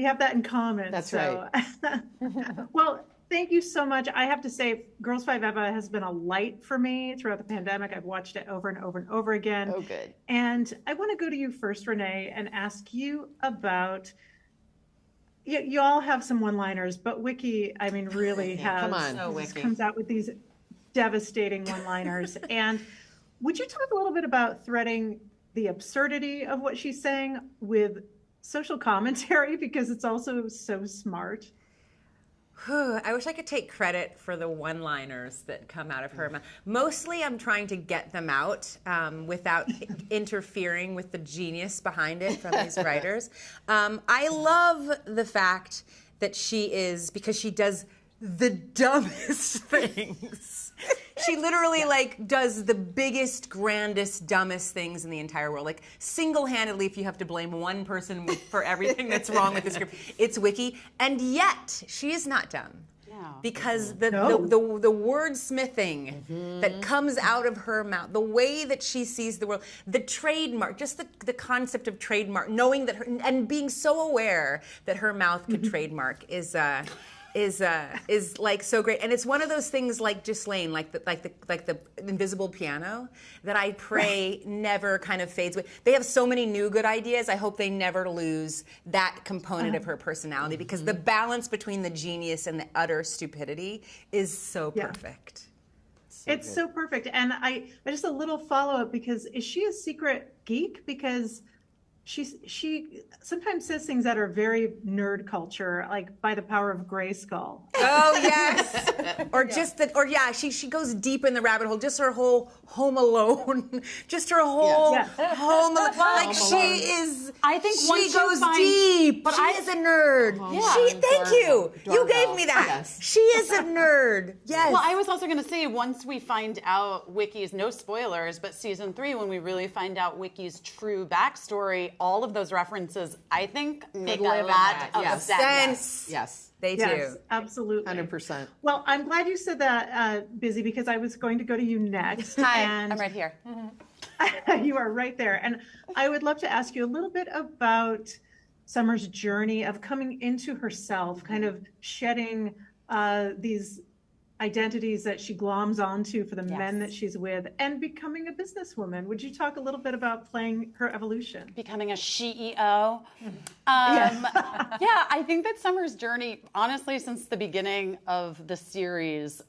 have that in common. That's so. right. Well, thank you so much. I have to say, Girls5eva has been a light for me throughout the pandemic. I've watched it over and over and over again. Oh, good. And I want to go to you first, Renee, and ask you about, you all have some one-liners, but Wiki, I mean, really Come on. comes out with these devastating one-liners. And would you talk a little bit about threading the absurdity of what she's saying with social commentary, because it's also so smart? I wish I could take credit for the one-liners that come out of her mouth. Mostly I'm trying to get them out without interfering with the genius behind it from these writers. I love the fact that because she does the dumbest things. She literally does the biggest, grandest, dumbest things in the entire world. Like single-handedly, if you have to blame one person for everything that's wrong with this script, it's Wiki. And yet, she is not dumb. Yeah. Because the wordsmithing that comes out of her mouth, the way that she sees the world, the trademark, just the concept of trademark, knowing that and being so aware that her mouth could trademark is like so great. And it's one of those things like Ghislaine, like the invisible piano that I pray never kind of fades away. They have so many new good ideas. I hope they never lose that component of her personality, because the balance between the genius and the utter stupidity is so perfect. It's so perfect. And I just a little follow-up, because is she a secret geek? Because she sometimes says things that are very nerd culture, like by the power of Grayskull. Oh yes, or just that, or she goes deep in the rabbit hole. Just her whole Home Alone, just her whole Home Alone. Like she is. I think she goes deep. But she is a nerd. Thank you. You gave me that. Yes. She is a nerd. Yes. Well, I was also going to say, once we find out Wiki's, no spoilers, but season 3, when we really find out Wiki's true backstory, all of those references, I think, make a lot of sense. Yes. They do. Yes, absolutely. 100%. Well, I'm glad you said that, Busy, because I was going to go to you next. Hi, and I'm right here. You are right there. And I would love to ask you a little bit about Summer's journey of coming into herself, kind of shedding these identities that she gloms onto for the men that she's with, and becoming a businesswoman. Would you talk a little bit about playing her evolution? Becoming a CEO. I think that Summer's journey, honestly, since the beginning of the series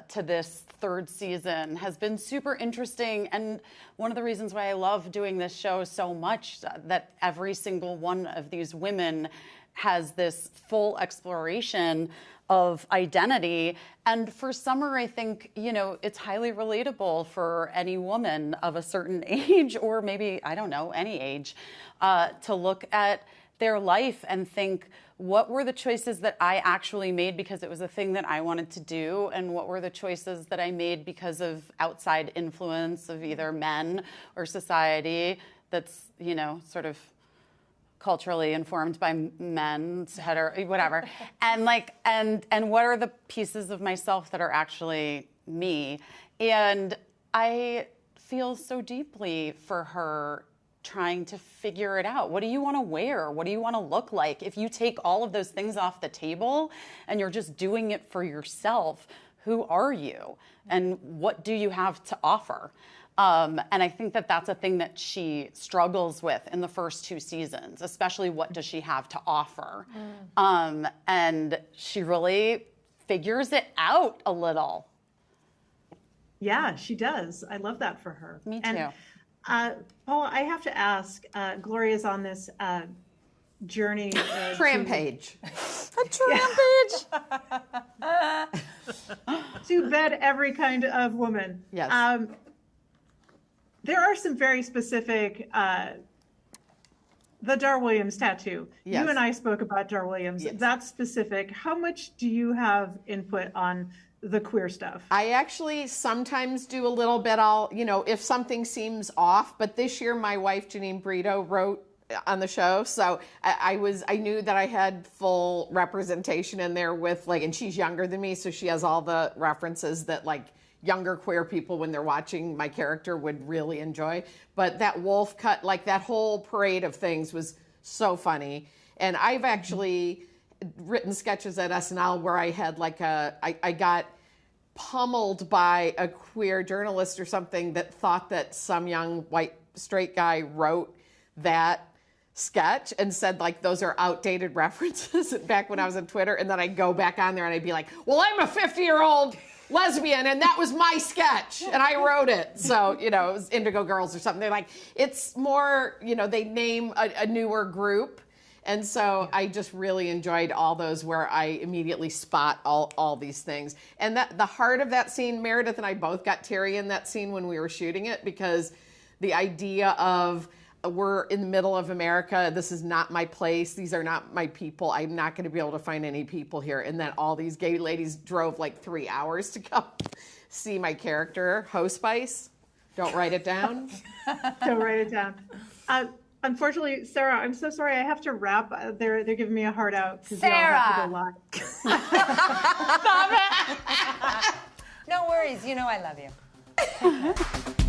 to this 3rd season, has been super interesting. And one of the reasons why I love doing this show so much, that every single one of these women has this full exploration of identity. And for Summer, I think, it's highly relatable for any woman of a certain age, or maybe, I don't know, any age, to look at their life and think, what were the choices that I actually made because it was a thing that I wanted to do? And what were the choices that I made because of outside influence of either men or society that's, sort of culturally informed by men, whatever, and what are the pieces of myself that are actually me? And I feel so deeply for her trying to figure it out. What do you want to wear? What do you want to look like? If you take all of those things off the table and you're just doing it for yourself, who are you? And what do you have to offer? And I think that that's a thing that she struggles with in the first 2 seasons, especially what does she have to offer? And she really figures it out a little. Yeah, she does. I love that for her. Me too. And, Paula, I have to ask, Gloria's on this journey. Trampage. A trampage! To vet every kind of woman. Yes. There are some very specific, the Dar Williams tattoo. Yes. You and I spoke about Dar Williams. Yes. That's specific. How much do you have input on the queer stuff? I actually sometimes do a little bit. If something seems off, but this year my wife, Janine Brito, wrote on the show. So I knew that I had full representation in there with and she's younger than me. So she has all the references that younger queer people, when they're watching my character, would really enjoy. But that wolf cut, that whole parade of things was so funny. And I've actually written sketches at SNL where I had like I got pummeled by a queer journalist or something that thought that some young white straight guy wrote that sketch and said like those are outdated references back when I was on Twitter, and then I'd go back on there and I'd be like, well, I'm a 50-year-old lesbian and that was my sketch and I wrote it. So, you know, it was Indigo Girls or something. They're like, it's more, you know, they name a newer group. And so I just really enjoyed all those where I immediately spot all these things. And that the heart of that scene, Meredith and I both got teary in that scene when we were shooting it, because the idea of we're in the middle of America, this is not my place, these are not my people, I'm not going to be able to find any people here. And then all these gay ladies drove like 3 hours to come see my character, Hospice. Don't write it down. Don't write it down. Unfortunately, Sarah, I'm so sorry. I have to wrap. They're giving me a heart out because you all have to go live. Stop it. No worries. You know I love you.